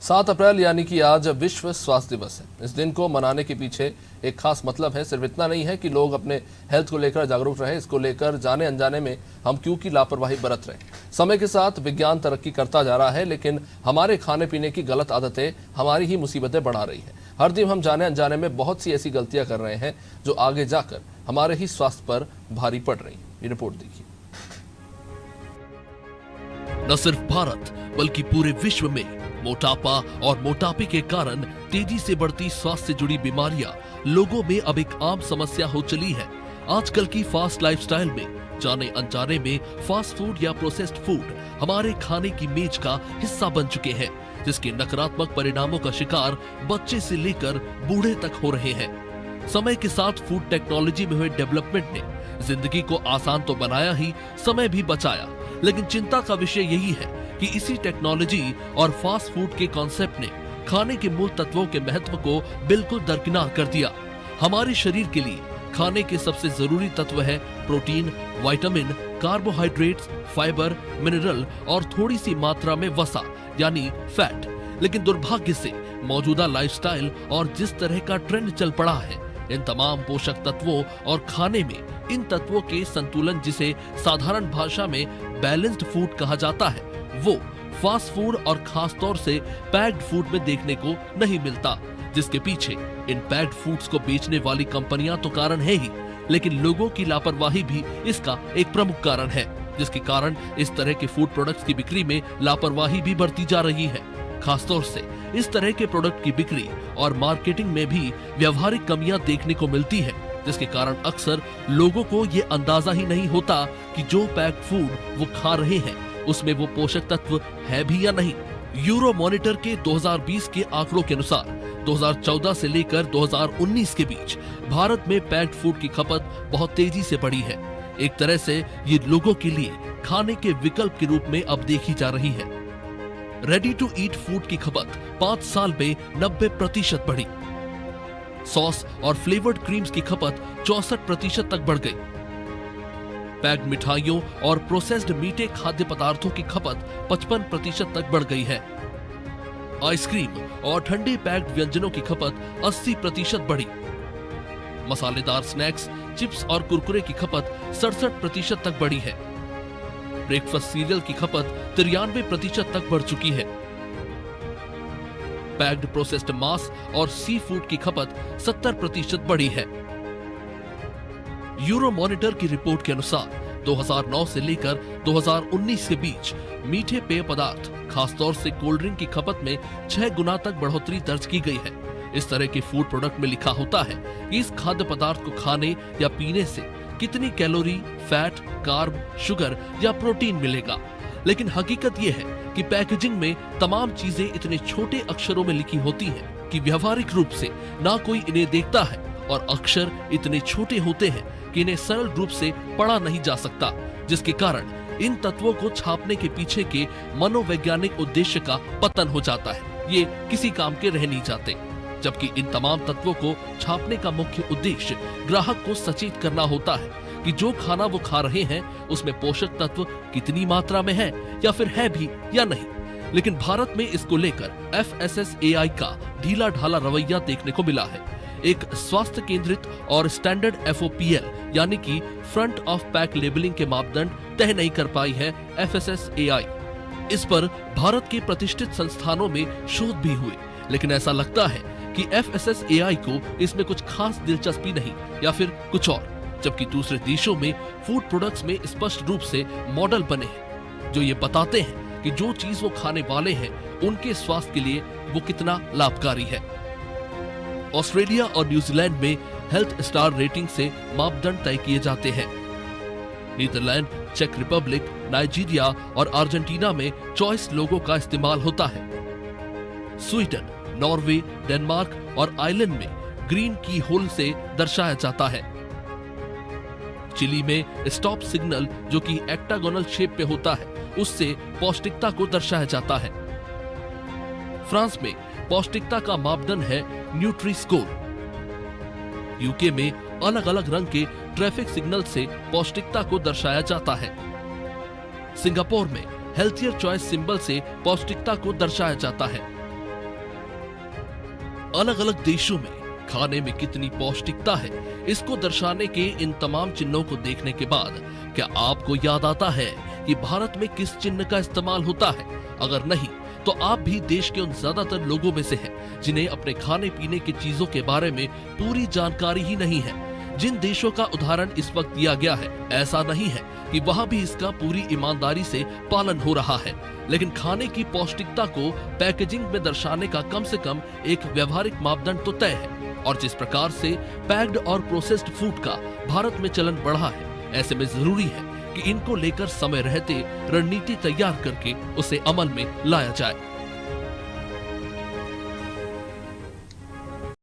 7 अप्रैल यानी कि आज विश्व स्वास्थ्य दिवस है। इस दिन को मनाने के पीछे एक खास मतलब है। सिर्फ इतना नहीं है कि लोग अपने हेल्थ को लेकर जागरूक रहे, इसको लेकर जाने अनजाने में हम क्यों की लापरवाही बरत रहे। समय के साथ विज्ञान तरक्की करता जा रहा है, लेकिन हमारे खाने पीने की गलत आदतें हमारी ही मुसीबतें बढ़ा रही है। हर दिन हम जाने अनजाने में बहुत सी ऐसी गलतियां कर रहे हैं जो आगे जाकर हमारे ही स्वास्थ्य पर भारी पड़ रही है। ये रिपोर्ट देखिए। न सिर्फ भारत बल्कि पूरे विश्व में मोटापा और मोटापे के कारण तेजी से बढ़ती स्वास्थ्य से जुड़ी बीमारियां लोगों में अब एक आम समस्या हो चली है। आजकल की फास्ट लाइफस्टाइल में जाने अनजाने में फास्ट फूड या प्रोसेस्ड फूड हमारे खाने की मेज का हिस्सा बन चुके हैं, जिसके नकारात्मक परिणामों का शिकार बच्चे से लेकर बूढ़े तक हो रहे हैं। समय के साथ फूड टेक्नोलॉजी में हुए डेवलपमेंट ने जिंदगी को आसान तो बनाया ही, समय भी बचाया। लेकिन चिंता का विषय यही है कि इसी टेक्नोलॉजी और फास्ट फूड के कॉन्सेप्ट ने खाने के मूल तत्वों के महत्व को बिल्कुल दरकिनार कर दिया। हमारे शरीर के लिए खाने के सबसे जरूरी तत्व है protein, vitamin, carbohydrates, fibre, mineral और थोड़ी सी मात्रा में वसा यानी फैट। लेकिन दुर्भाग्य से मौजूदा लाइफस्टाइल और जिस तरह का ट्रेंड चल पड़ा है, इन तमाम पोषक तत्वों और खाने में इन तत्वों के संतुलन, जिसे साधारण भाषा में बैलेंस्ड फूड कहा जाता है, वो फास्ट फूड और खास तौर से पैक्ड फूड में देखने को नहीं मिलता। जिसके पीछे इन पैक्ड फूड्स को बेचने वाली कंपनियां तो कारण है ही, लेकिन लोगों की लापरवाही भी इसका एक प्रमुख कारण है, जिसके कारण इस तरह के फूड प्रोडक्ट्स की बिक्री में लापरवाही भी बढ़ती जा रही है। खासतौर से इस तरह के प्रोडक्ट की बिक्री और मार्केटिंग में भी व्यवहारिक कमियां देखने को मिलती है, जिसके कारण अक्सर लोगों को ये अंदाजा ही नहीं होता कि जो पैक्ड फूड वो खा रहे हैं उसमें वो पोषक तत्व है भी या नहीं। यूरो मॉनिटर के 2020 के आंकड़ों के अनुसार 2014 से लेकर 2019 के बीच भारत में पैक्ड फूड की खपत बहुत तेजी से बढ़ी है। एक तरह से ये लोगों के लिए खाने के विकल्प के रूप में अब देखी जा रही है। रेडी टू ईट फूड की खपत 5 साल में 90% बढ़ी। सॉस और फ्लेवर्ड क्रीम्स की खपत 64% तक बढ़ गई। पैक्ड मिठाइयों और प्रोसेस्ड मीठे खाद्य पदार्थों की खपत 55% तक बढ़ गई है। आइसक्रीम और ठंडे पैक्ड व्यंजनों की खपत 80% बढ़ी। मसालेदार स्नैक्स, चिप्स और कुरकुरे की खपत 67% तक बढ़ी है। ब्रेकफास्ट सीरियल की खपत 93% तक बढ़ चुकी है। पैक्ड प्रोसेस्ड मांस और सी फूड की खपत 70% बढ़ी है। यूरो मॉनिटर की रिपोर्ट के अनुसार 2009 से लेकर 2019 के बीच मीठे पेय पदार्थ, खासतौर से कोल्ड ड्रिंक की खपत में 6 गुना तक बढ़ोतरी दर्ज की गई है। इस तरह के फूड प्रोडक्ट में लिखा होता है कि इस खाद्य पदार्थ को खाने या पीने से कितनी कैलोरी, फैट, कार्ब, शुगर या प्रोटीन मिलेगा। लेकिन हकीकत यह है कि पैकेजिंग में तमाम चीजें इतने छोटे अक्षरों में लिखी होती हैं कि व्यावहारिक रूप से ना कोई इन्हें देखता है, और अक्षर इतने छोटे होते हैं कि इन्हें सरल रूप से पढ़ा नहीं जा सकता, जिसके कारण इन तत्वों को छापने के पीछे के मनोवैज्ञानिक उद्देश्य का पतन हो जाता है। ये किसी काम के रह नहीं जाते। जबकि इन तमाम तत्वों को छापने का मुख्य उद्देश्य ग्राहक को सचेत करना होता है कि जो खाना वो खा रहे हैं उसमें पोषक तत्व कितनी मात्रा में है या फिर है भी या नहीं। लेकिन भारत में इसको लेकर FSSAI का ढीला ढाला रवैया देखने को मिला है। एक स्वास्थ्य केंद्रित और स्टैंडर्ड FOPL यानी कि फ्रंट ऑफ पैक लेबलिंग के मापदंड तय नहीं कर पाई है FSSAI। इस पर भारत के प्रतिष्ठित संस्थानों में शोध भी हुए, लेकिन ऐसा लगता है कि FSSAI को इसमें कुछ खास दिलचस्पी नहीं या फिर कुछ और। जबकि दूसरे देशों में फूड प्रोडक्ट्स में स्पष्ट रूप से मॉडल बने हैं जो ये बताते हैं कि जो चीज वो खाने वाले हैं उनके स्वास्थ्य के लिए वो कितना लाभकारी है। ऑस्ट्रेलिया और न्यूजीलैंड में हेल्थ स्टार रेटिंग से मापदंड तय किए जाते हैं। नीदरलैंड, चेक रिपब्लिक, नाइजीरिया और अर्जेंटीना में चॉइस लोगो का इस्तेमाल होता है। स्वीडन, नॉर्वे, डेनमार्क और आयरलैंड में ग्रीन की होल से दर्शाया जाता है। चिली में स्टॉप सिग्नल जो कि एक्टागोनल शेप पे होता है, उससे पौष्टिकता को दर्शाया जाता है। फ्रांस में पौष्टिकता का मापदंड है न्यूट्री स्कोर। यूके में अलग अलग रंग के ट्रैफिक सिग्नल से पौष्टिकता को दर्शाया जाता है। सिंगापुर में हेल्थियर चॉइस सिंबल से पौष्टिकता को दर्शाया जाता है। अलग अलग देशों में खाने में कितनी पौष्टिकता है, इसको दर्शाने के इन तमाम चिन्हों को देखने के बाद क्या आपको याद आता है कि भारत में किस चिन्ह का इस्तेमाल होता है? अगर नहीं तो आप भी देश के उन ज्यादातर लोगों में से हैं जिन्हें अपने खाने पीने की चीजों के बारे में पूरी जानकारी ही नहीं है। जिन देशों का उदाहरण इस वक्त दिया गया है, ऐसा नहीं है कि वहां भी इसका पूरी ईमानदारी से पालन हो रहा है, लेकिन खाने की पौष्टिकता को पैकेजिंग में दर्शाने का कम से कम एक व्यवहारिक मापदंड तो तय है। और जिस प्रकार से पैक्ड और प्रोसेस्ड फूड का भारत में चलन बढ़ा है, ऐसे में जरूरी है कि इनको लेकर समय रहते रणनीति तैयार करके उसे अमल में लाया जाए।